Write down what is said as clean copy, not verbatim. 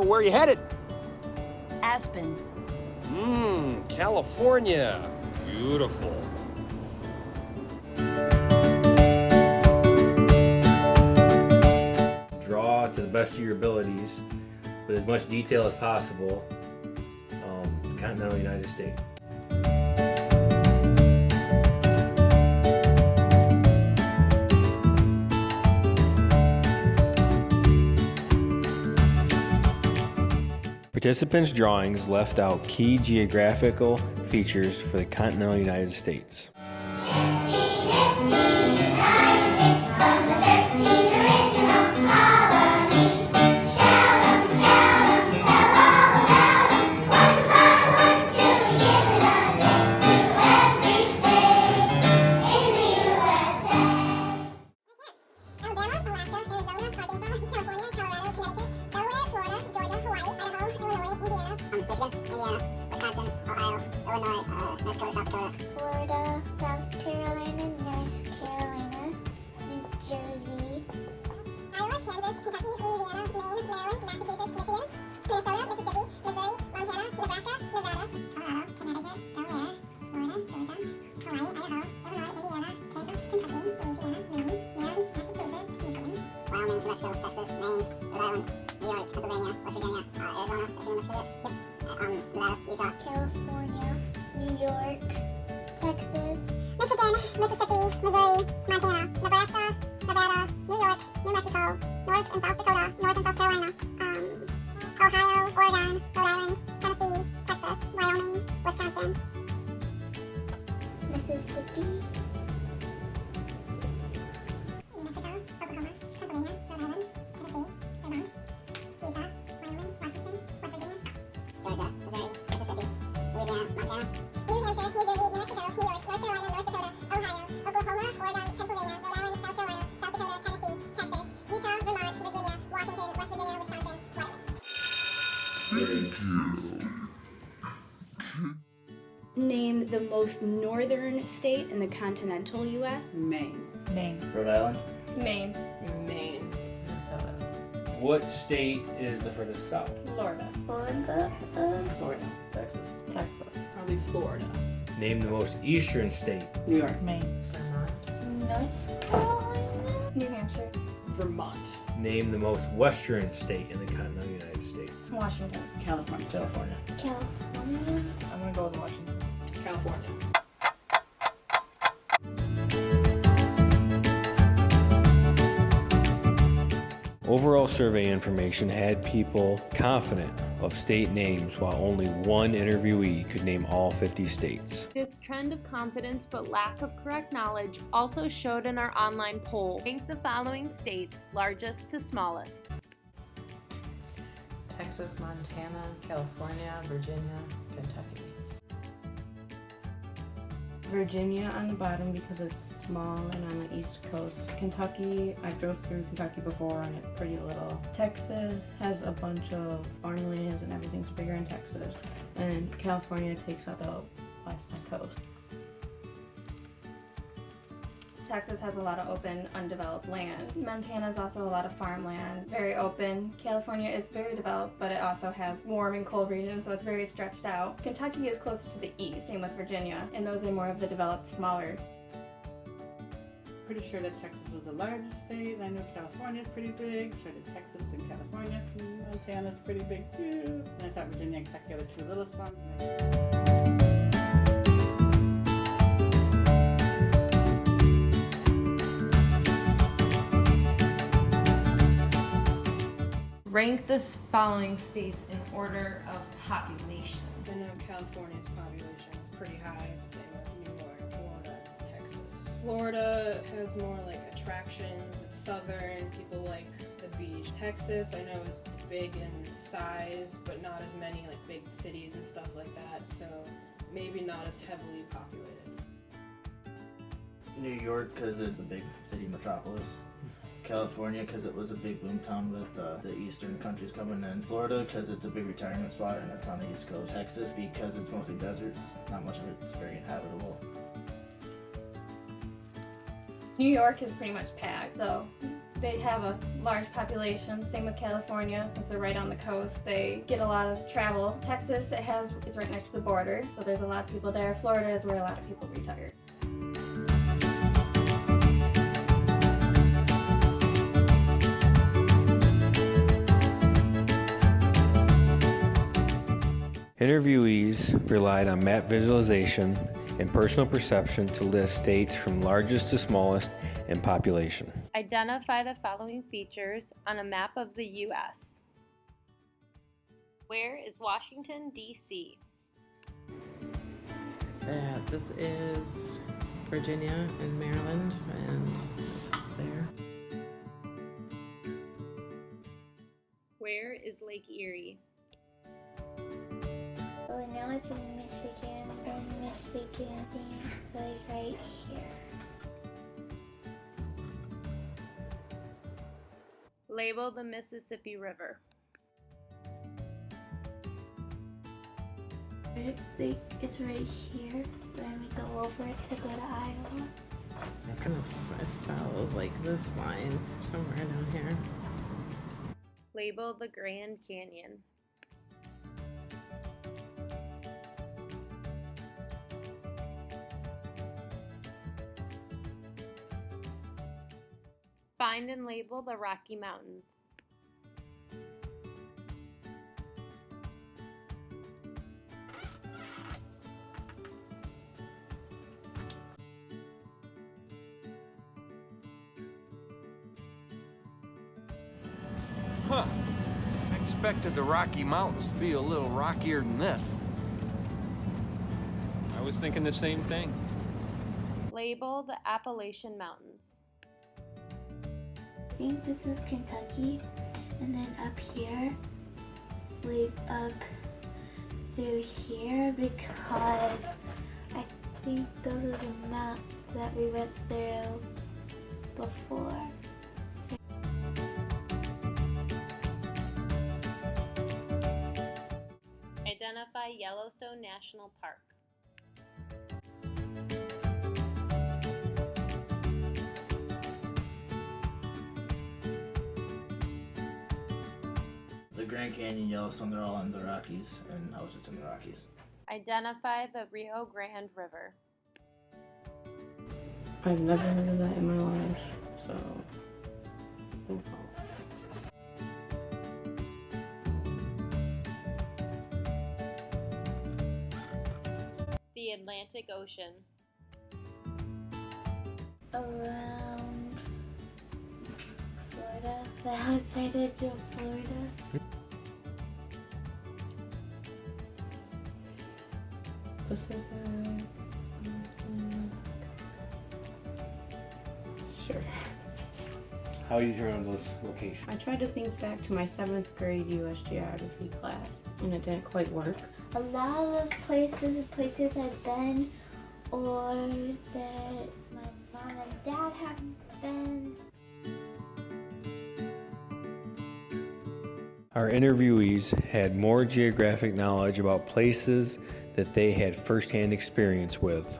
where are you headed? Aspen. California. Beautiful. Draw to the best of your abilities with as much detail as possible. Continental United States. Participants' drawings left out key geographical features for the continental United States. Florida, South Carolina, North Carolina, New Jersey, Iowa, Kansas, Kentucky, Louisiana, Maine, Maryland, Massachusetts, Michigan, Minnesota, Mississippi, Missouri, Montana, Nebraska, Nevada, Colorado, Connecticut, Delaware, Florida, Georgia, Hawaii, Idaho, Illinois, Indiana, Kansas, Kentucky, Louisiana, Maine, Maryland, Massachusetts, Michigan, Wyoming, New Mexico, Texas, Maine, Rhode Island, New York, Pennsylvania, West Virginia, Arizona, Nevada, Utah, California, New York, Texas, Michigan, Mississippi, Missouri, Montana, Nebraska, Nevada, New York, New Mexico, North and South Dakota, North and South Carolina, Ohio, Oregon, Rhode Island, Tennessee, Texas, Wyoming, Wisconsin, Mississippi, Mexico, Oklahoma, Pennsylvania, Rhode Island, Tennessee, Vermont, Utah, Wyoming, Washington, West Virginia, Georgia, Missouri, Mississippi, Louisiana, Montana, New Hampshire, New Jersey, New Mexico, New York, North Carolina, North Dakota, Ohio, Oklahoma, Oregon, Pennsylvania, Rhode Island, South Carolina, South Dakota, Tennessee, Texas, Utah, Vermont, Virginia, Washington, West Virginia, Wisconsin, Wyoming. Name the most northern state in the continental U.S. Maine. Maine. Rhode Island. Maine. Maine. Minnesota. What state is the furthest south? Florida. Florida. Florida. Texas. Texas. Probably Florida. Name the most eastern state. New York. Maine. Vermont. North Carolina. New Hampshire. Vermont. Name the most western state in the continental United States. Washington. California. California. California. I'm gonna go with Washington. California. Overall survey information had people confident of state names, while only one interviewee could name all 50 states. This trend of confidence but lack of correct knowledge also showed in our online poll. Rank the following states, largest to smallest. Texas, Montana, California, Virginia, Kentucky. Virginia on the bottom because it's small and on the east coast. Kentucky, I drove through Kentucky before and it's pretty little. Texas has a bunch of farmlands and everything's bigger in Texas. And California takes up the west coast. Texas has a lot of open, undeveloped land. Montana is also a lot of farmland, very open. California is very developed, but it also has warm and cold regions, so it's very stretched out. Kentucky is closer to the east, same with Virginia, and those are more of the developed, smaller. Pretty sure that Texas was the largest state. I know California's pretty big, so did Texas and California. Montana's pretty big too. And I thought Virginia and Kentucky are the two littlest ones. Rank the following states in order of population. I know California's population is pretty high, same with New York, Florida, Texas. Florida has more like attractions, it's southern, people like the beach. Texas I know is big in size, but not as many like big cities and stuff like that, so maybe not as heavily populated. New York because it's a big city metropolis. California because it was a big boom town with the eastern countries coming in. Florida because it's a big retirement spot and it's on the east coast. Texas because it's mostly deserts, not much of it's very inhabitable. New York is pretty much packed, so They have a large population, same with California, since they're right on the coast. They get a lot of travel. Texas, it's right next to the border, so there's a lot of people there. Florida is where a lot of people retire. Interviewees relied on map visualization and personal perception to list states from largest to smallest in population. Identify the following features on a map of the U.S. Where is Washington, D.C.? This is Virginia and Maryland, and it's there. Where is Lake Erie? Well, now it's in Michigan, and Michigan goes right here. Label the Mississippi River. It's right here. When we go over it to go to Iowa. It follows like this line somewhere down here. Label the Grand Canyon. Find and label the Rocky Mountains. Huh. I expected the Rocky Mountains to be a little rockier than this. I was thinking the same thing. Label the Appalachian Mountains. I think this is Kentucky, and then up here, like up through here, because I think those are the maps that we went through before. Identify Yellowstone National Park. The Grand Canyon, Yellowstone, they're all in the Rockies, and I was just in the Rockies. Identify the Rio Grande River. I've never heard of that in my life, so. The Atlantic Ocean. Around Florida, the outside edge of Florida. Pacific. Sure. How do you turn on those locations? I tried to think back to my 7th grade U.S. geography class, and it didn't quite work. A lot of those places I've been, or that my mom and dad have been. Our interviewees had more geographic knowledge about places that they had firsthand experience with.